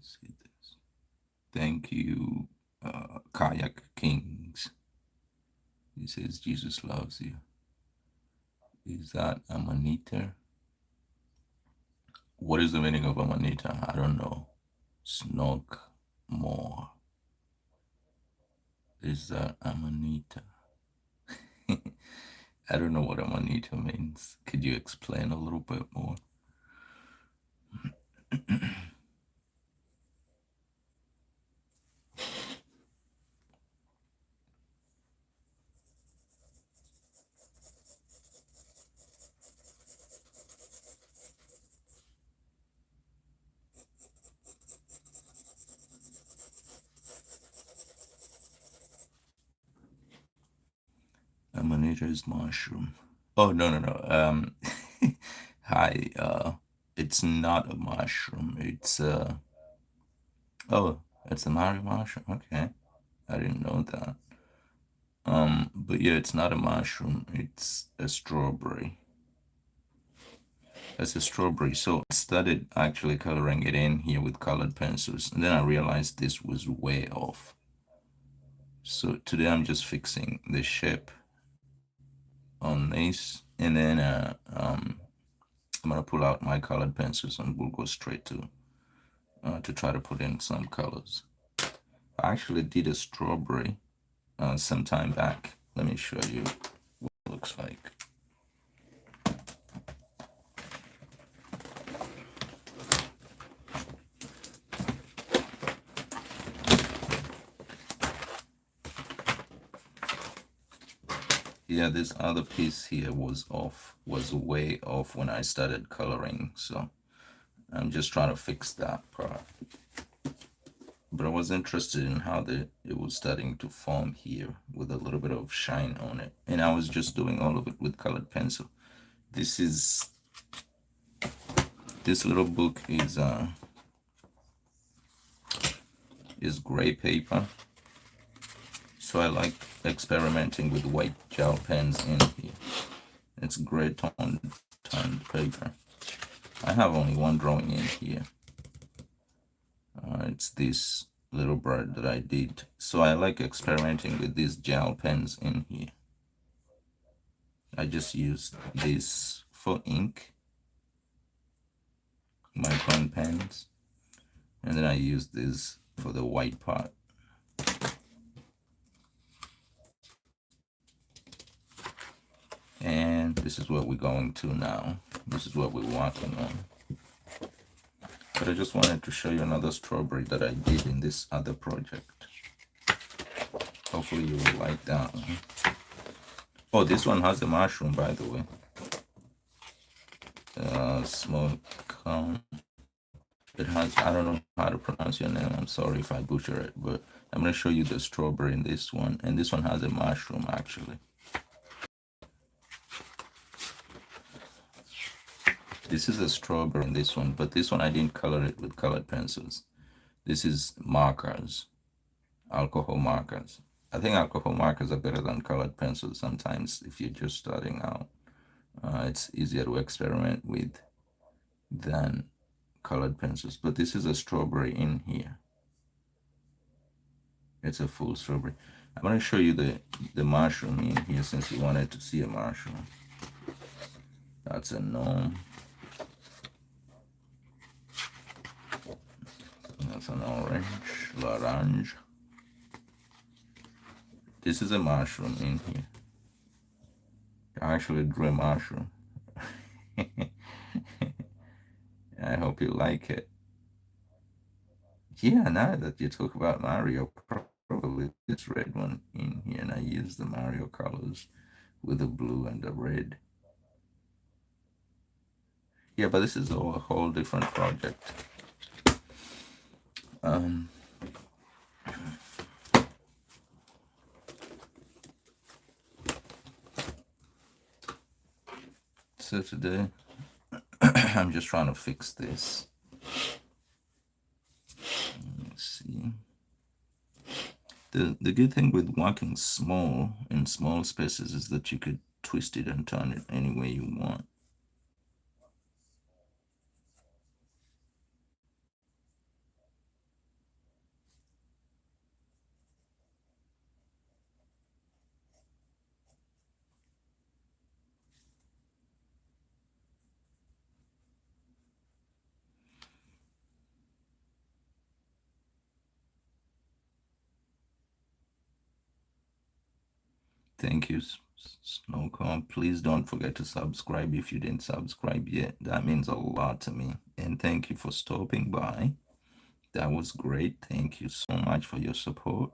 see this. Thank you, Kayak Kings. He says Jesus loves you. Is that a monitor? What is the meaning of a monitor? I don't know. Snog more. Is that a monitor? I don't know what a monitor means. Could you explain a little bit more? A monitor is mushroom. Oh, no, no, no. Hi. It's not a mushroom. Oh, it's a Mario mushroom. Okay, I didn't know that. But yeah, it's not a mushroom. It's a strawberry. It's a strawberry. So I started actually coloring it in here with colored pencils, and then I realized this was way off. So today I'm just fixing the shape on this, and then I'm gonna pull out my colored pencils and we'll go straight to try to put in some colors. I actually did a strawberry some time back. Let me show you what it looks like. Yeah, this other piece here was off, was way off when I started coloring, so I'm just trying to fix that part. But I was interested in how it was starting to form here with a little bit of shine on it. And I was just doing all of it with colored pencil. This little book is gray paper. So I like experimenting with white gel pens in here. It's gray toned paper. I have only one drawing in here. It's this little bird that I did. So I like experimenting with these gel pens in here. I just used this for ink, micron pens, and then I used this for the white part. And this is what we're going to now. This is what we're working on. But I just wanted to show you another strawberry that I did in this other project. Hopefully you will like that one. Oh, this one has a mushroom, by the way. Smoke. It has, I don't know how to pronounce your name. I'm sorry if I butcher it, but I'm going to show you the strawberry in this one. And this one has a mushroom, actually. This is a strawberry in this one, but this one I didn't color it with colored pencils. This is markers, alcohol markers. I think alcohol markers are better than colored pencils sometimes if you're just starting out. It's easier to experiment with than colored pencils. But this is a strawberry in here. It's a full strawberry. I'm going to show you the mushroom in here since you wanted to see a mushroom. That's a gnome. That's an orange. This is a mushroom in here. I actually drew a mushroom. I hope you like it. Yeah, now that you talk about Mario, probably this red one in here, and I use the Mario colors with the blue and the red. Yeah, but this is a whole different project. So today, I'm just trying to fix this. Let's see. The good thing with working small in small spaces is that you could twist it and turn it any way you want. Thank you, Snowcom. Please don't forget to subscribe if you didn't subscribe yet. That means a lot to me. And thank you for stopping by. That was great. Thank you so much for your support.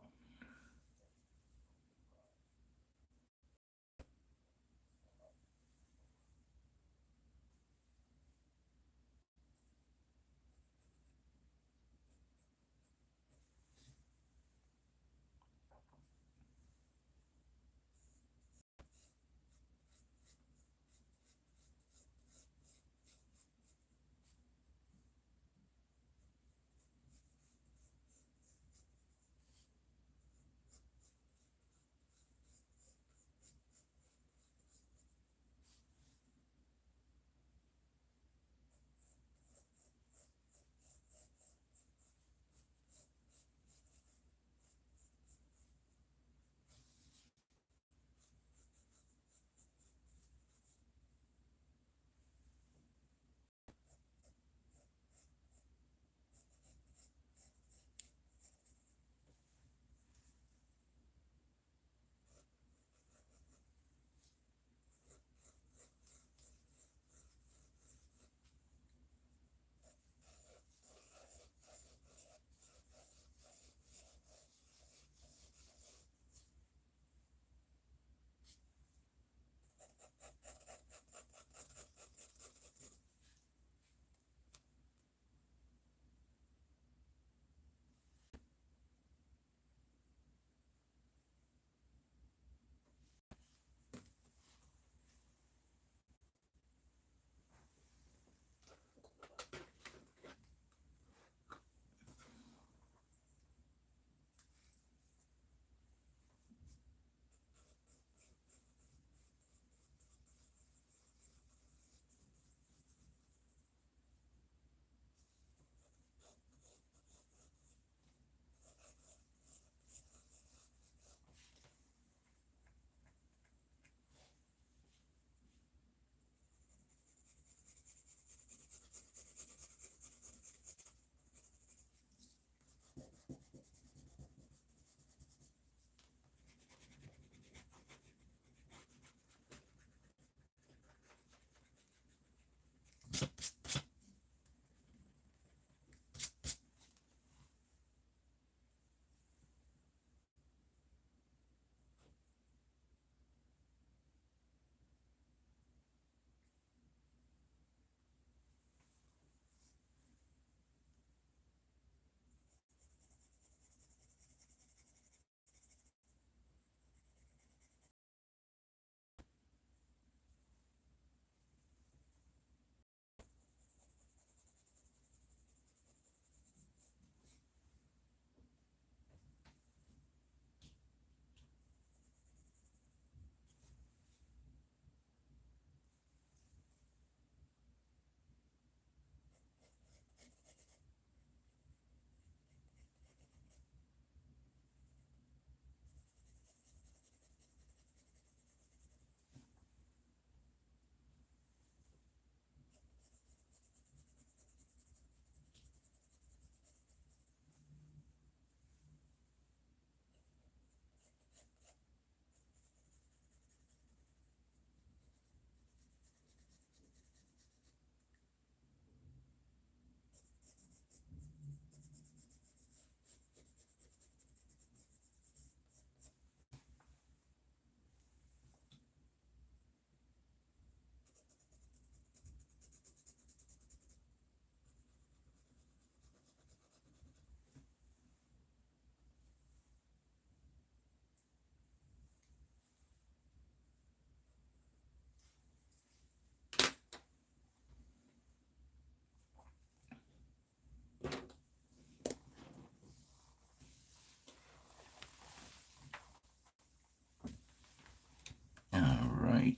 All right.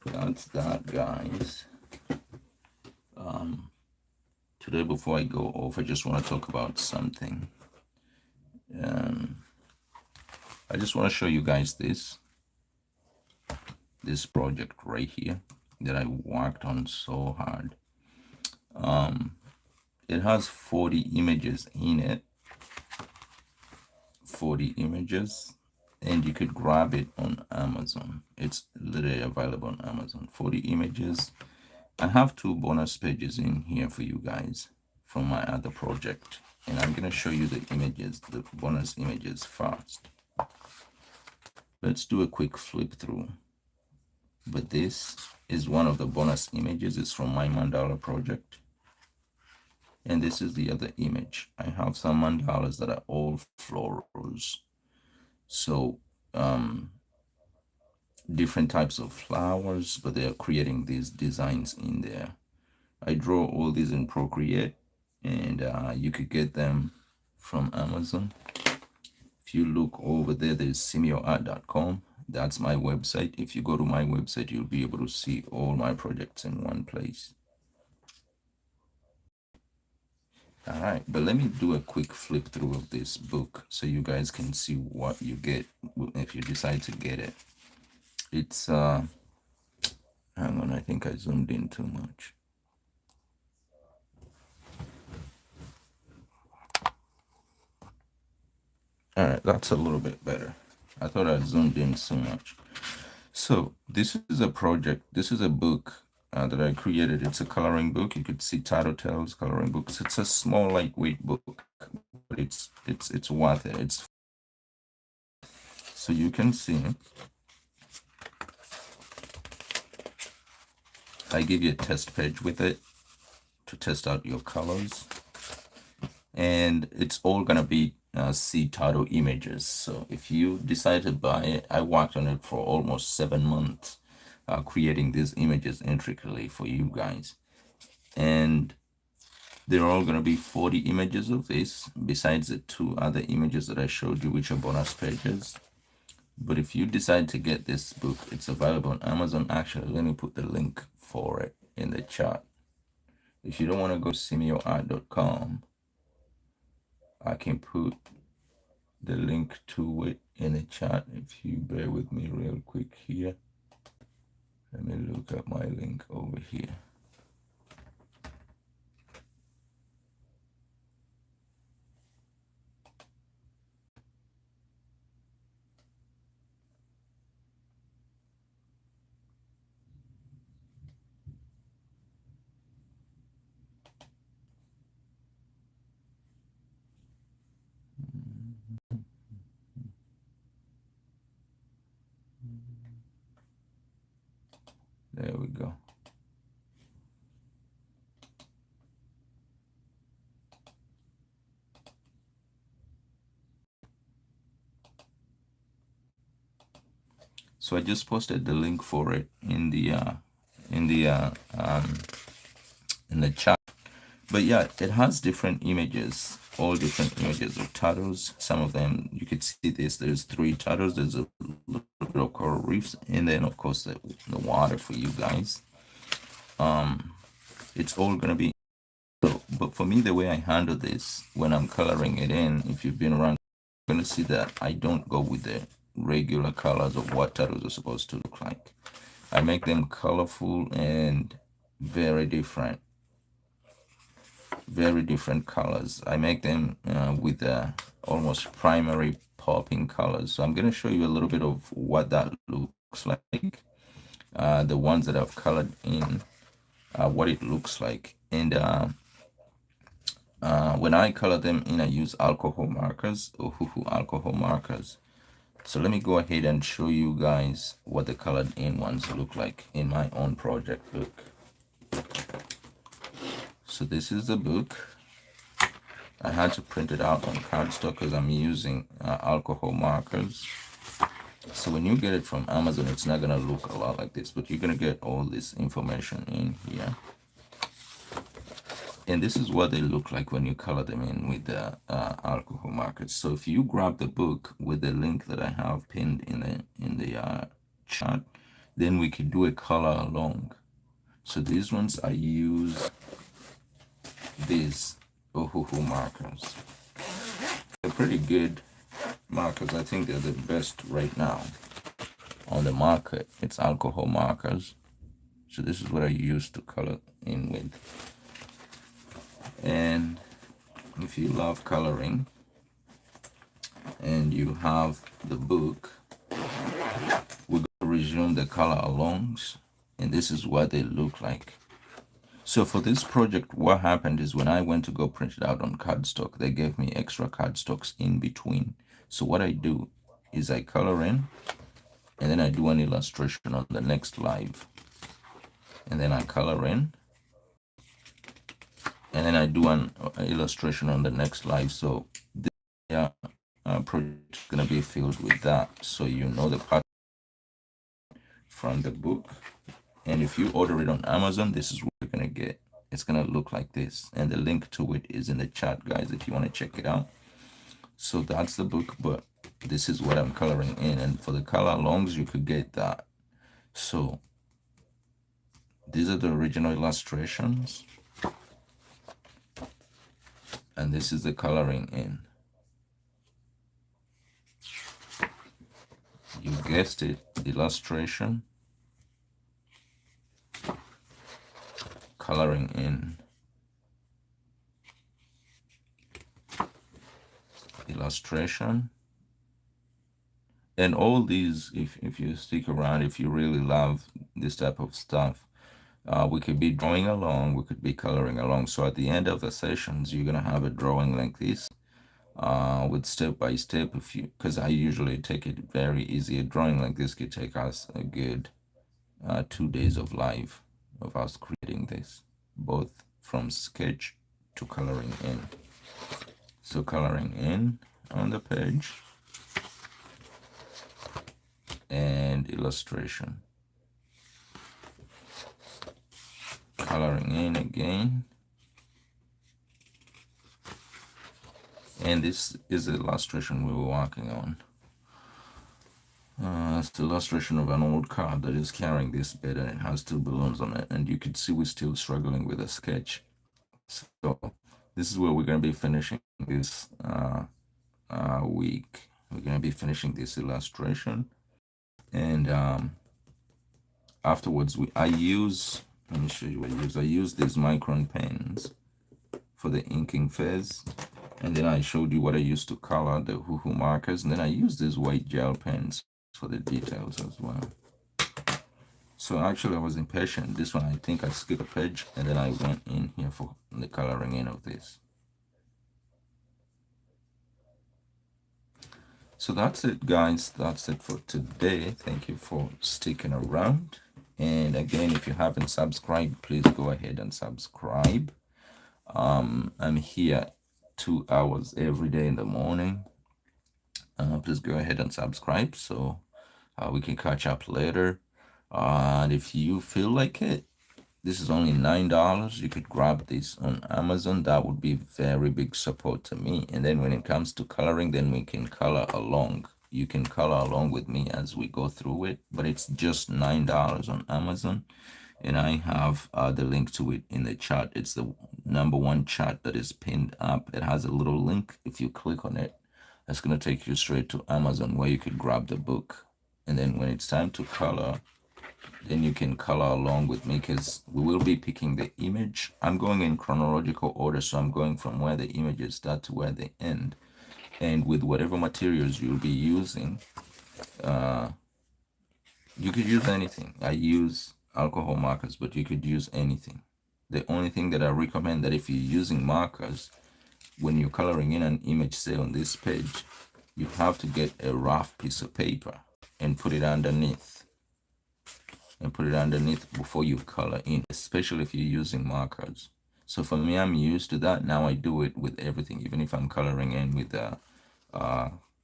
That's that, guys. Today, before I go off, I just want to talk about something. I just want to show you guys this project right here that I worked on so hard. It has 40 images in it, 40 images, and you could grab it on Amazon. It's literally available on Amazon. 40 images. I have 2 bonus pages in here for you guys from my other project, and I'm going to show you the images, the bonus images first. Let's do a quick flip through. But this is one of the bonus images. It's from my mandala project. And this is the other image. I have some mandalas that are all florals. So different types of flowers, but they are creating these designs in there. I draw all these in Procreate, and you could get them from Amazon. If you look over there, there's SimeoArt.com. That's my website. If you go to my website, you'll be able to see all my projects in one place. All right, but let me do a quick flip through of this book so you guys can see what you get if you decide to get it. It's hang on, I think I zoomed in too much. All right, that's a little bit better. I thought I zoomed in so much. So this is a project, this is a book that I created. It's a coloring book. You could see title tells coloring books. It's a small, lightweight book, but it's worth it. It's so you can see. I give you a test page with it to test out your colors, and it's all gonna be C title images. So if you decide to buy it, I worked on it for almost 7 months, creating these images intricately for you guys, and they're all going to be 40 images of this, besides the 2 other images that I showed you, which are bonus pages. But if you decide to get this book, it's available on Amazon. Actually, let me put the link for it in the chat. If you don't want to go to SimeoArt.com, I can put the link to it in the chat. If you bear with me real quick here. Let me look at my link over here. There we go. So I just posted the link for it in the chat. But yeah, it has different images, all different images of turtles. Some of them you could see this. There's 3 turtles. There's a little bit of coral reefs, and then of course the water for you guys. It's all gonna be. So, but for me, the way I handle this when I'm coloring it in, if you've been around, you're gonna see that I don't go with the regular colors of what turtles are supposed to look like. I make them colorful and very different colors. I make them with almost primary popping colors. So I'm going to show you a little bit of what that looks like. The ones that I've colored in, what it looks like. And when I color them in, I use alcohol markers, alcohol markers. So let me go ahead and show you guys what the colored in ones look like in my own project book. So this is the book. I had to print it out on cardstock because I'm using alcohol markers. So when you get it from Amazon, it's not gonna look a lot like this, but you're gonna get all this information in here. And this is what they look like when you color them in with the alcohol markers. So if you grab the book with the link that I have pinned in the chat, then we could do a color along. So these ones I use these markers. They're pretty good markers. I think they're the best right now on the market. It's alcohol markers. So this is what I use to color in with. And if you love coloring and and you have the book, we're going to resume the color alongs, and this is what they look like. So for this project, what happened is when I went to go print it out on cardstock, they gave me extra cardstocks in between. So what I do is I color in, and then I do an illustration on the next live, and then I color in, and then I do an illustration on the next live. So this project is going to be filled with that, so you know the part from the book. And if you order it on Amazon, this is what you're going to get. It's going to look like this, and the link to it is in the chat, guys, if you want to check it out. So that's the book, but this is what I'm coloring in, and for the color alongs you could get that. So these are the original illustrations, and this is the coloring in. You guessed it, illustration, coloring in, illustration. And all these, if you stick around, if you really love this type of stuff, we could be drawing along, we could be coloring along. So at the end of the sessions, you're gonna have a drawing like this, with step by step. If you, because I usually take it very easy. A drawing like this could take us a good 2 days of live of us creating this, both from sketch to coloring in. So coloring in on the page and illustration, coloring in again, and this is the illustration we were working on. It's the illustration of an old car that is carrying this bed, and it has 2 balloons on it, and you can see we're still struggling with a sketch. So this is where we're going to be finishing this week. We're going to be finishing this illustration, and afterwards I use, let me show you what I use these micron pens for the inking phase, and then I showed you what I used to color, the hoo-hoo markers, and then I use these white gel pens for the details as well. So actually I was impatient. This one I think I skipped a page, and then I went in here for the coloring in of this. So that's it, guys. That's it for today. Thank you for sticking around. And again, if you haven't subscribed, please go ahead and subscribe. I'm here 2 hours every day in the morning. Please go ahead and subscribe so we can catch up later. And if you feel like it, this is only $9. You could grab this on Amazon. That would be very big support to me. And then when it comes to coloring, then we can color along. You can color along with me as we go through it, but it's just $9 on Amazon. And I have the link to it in the chat. It's the #1 chat that is pinned up. It has a little link. If you click on it, that's going to take you straight to Amazon where you could grab the book. And then when it's time to color, then you can color along with me, because we will be picking the image. I'm going in chronological order, so I'm going from where the images start to where they end. And with whatever materials you'll be using, you could use anything. I use alcohol markers, but you could use anything. The only thing that I recommend, that if you're using markers, when you're coloring in an image, say on this page, you have to get a rough piece of paper and put it underneath. Before you color in, especially if you're using markers. So for me, I'm used to that. Now I do it with everything. Even if I'm coloring in with the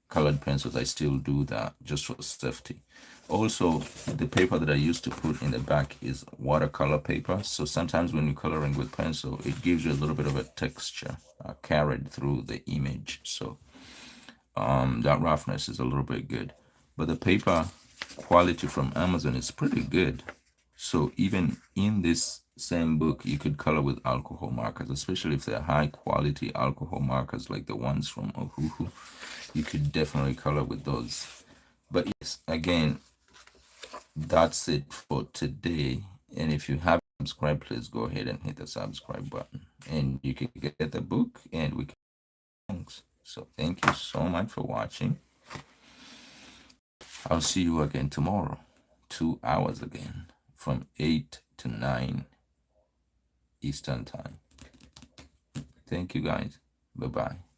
colored pencils, I still do that just for safety. Also, the paper that I used to put in the back is watercolor paper. So sometimes when you're coloring with pencil, it gives you a little bit of a texture carried through the image. So that roughness is a little bit good. But the paper quality from Amazon is pretty good. So even in this same book, you could color with alcohol markers, especially if they're high quality alcohol markers like the ones from Ohuhu. You could definitely color with those. But yes, again, that's it for today. And if you haven't subscribed, please go ahead and hit the subscribe button, and you can get the book, and we can. So thank you so much for watching. I'll see you again tomorrow, 2 hours again, from 8 to 9 Eastern Time. Thank you guys. Bye-bye.